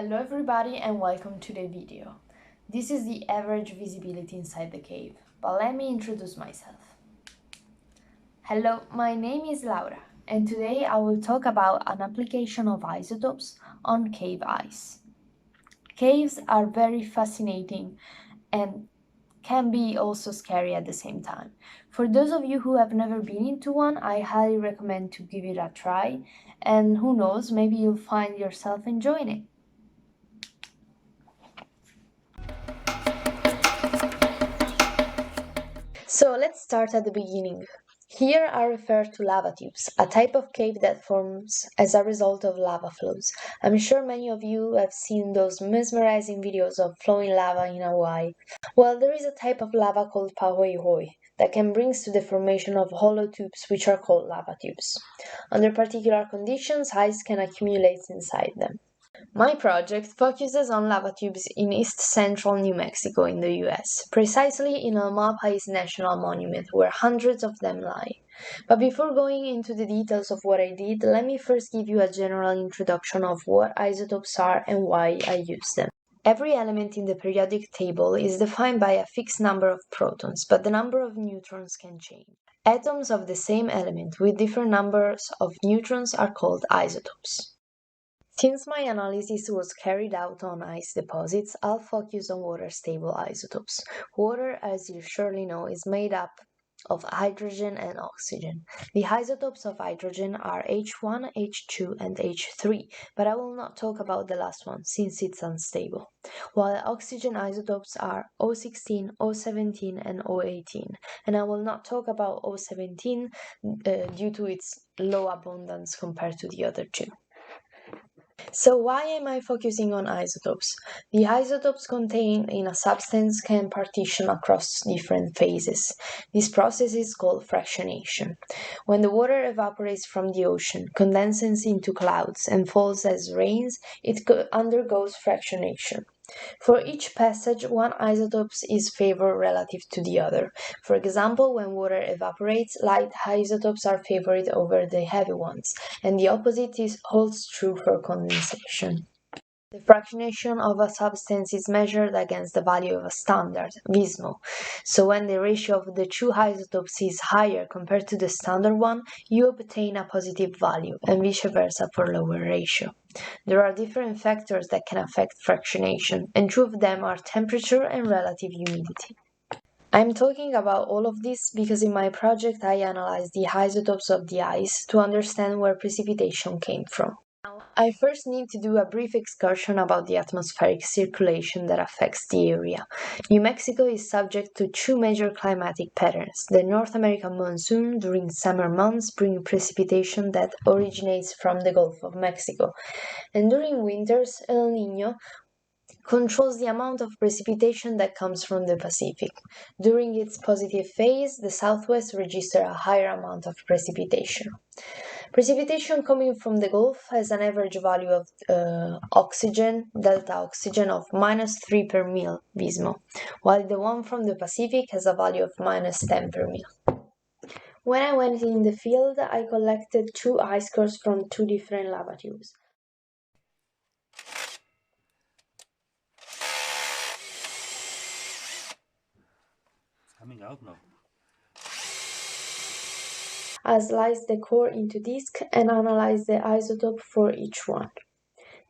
Hello everybody and welcome to the video. This is the average visibility inside the cave, but let me introduce myself. Hello, my name is Laura and today I will talk about an application of isotopes on cave ice. Caves are very fascinating and can be also scary at the same time. For those of you who have never been into one, I highly recommend to give it a try, and who knows, maybe you'll find yourself enjoying it. So let's start at the beginning. Here I refer to lava tubes, a type of cave that forms as a result of lava flows. I'm sure many of you have seen those mesmerizing videos of flowing lava in Hawaii. Well, there is a type of lava called pahoehoe that can bring to the formation of hollow tubes which are called lava tubes. Under particular conditions, ice can accumulate inside them. My project focuses on lava tubes in east-central New Mexico in the US, precisely in Omaha National Monument, where hundreds of them lie. But before going into the details of what I did, let me first give you a general introduction of what isotopes are and why I use them. Every element in the periodic table is defined by a fixed number of protons, but the number of neutrons can change. Atoms of the same element with different numbers of neutrons are called isotopes. Since my analysis was carried out on ice deposits, I'll focus on water-stable isotopes. Water, as you surely know, is made up of hydrogen and oxygen. The isotopes of hydrogen are H1, H2, and H3, but I will not talk about the last one since it's unstable. While oxygen isotopes are O16, O17, and O18, and I will not talk about O17 due to its low abundance compared to the other two. So why am I focusing on isotopes? The isotopes contained in a substance can partition across different phases. This process is called fractionation. When the water evaporates from the ocean, condenses into clouds, and falls as rains, it undergoes fractionation. For each passage, one isotope is favored relative to the other. For example, when water evaporates, light isotopes are favored over the heavy ones, and the opposite holds true for condensation. The fractionation of a substance is measured against the value of a standard, Vismo. So when the ratio of the two isotopes is higher compared to the standard one, you obtain a positive value, and vice versa for lower ratio. There are different factors that can affect fractionation, and two of them are temperature and relative humidity. I'm talking about all of this because in my project I analyzed the isotopes of the ice to understand where precipitation came from. I first need to do a brief excursion about the atmospheric circulation that affects the area. New Mexico is subject to two major climatic patterns. The North American monsoon during summer months brings precipitation that originates from the Gulf of Mexico, and during winters, El Niño controls the amount of precipitation that comes from the Pacific. During its positive phase, the Southwest registers a higher amount of precipitation. Precipitation coming from the Gulf has an average value of delta oxygen of -3 per mil Vismo, while the one from the Pacific has a value of -10 per mil. When I went in the field, I collected two ice cores from two different lava tubes. Coming out now. I sliced the core into discs and analyzed the isotope for each one.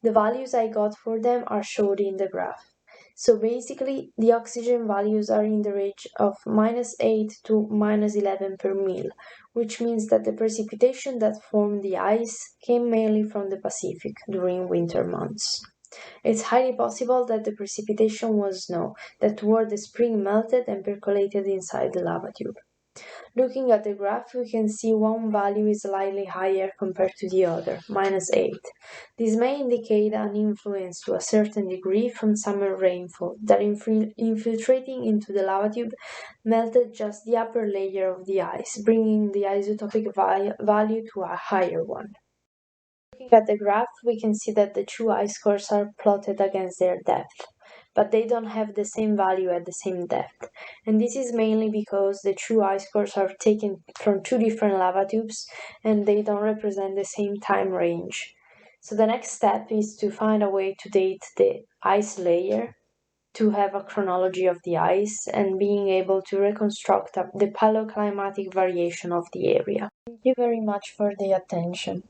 The values I got for them are shown in the graph. So basically, the oxygen values are in the range of -8 to -11 per mil, which means that the precipitation that formed the ice came mainly from the Pacific during winter months. It's highly possible that the precipitation was snow that toward the spring melted and percolated inside the lava tube. Looking at the graph, we can see one value is slightly higher compared to the other, -8. This may indicate an influence to a certain degree from summer rainfall that infiltrating into the lava tube melted just the upper layer of the ice, bringing the isotopic value to a higher one. Looking at the graph, we can see that the two ice cores are plotted against their depth, but they don't have the same value at the same depth, and this is mainly because the two ice cores are taken from two different lava tubes and they don't represent the same time range. So the next step is to find a way to date the ice layer, to have a chronology of the ice, and being able to reconstruct the paleoclimatic variation of the area. Thank you very much for the attention.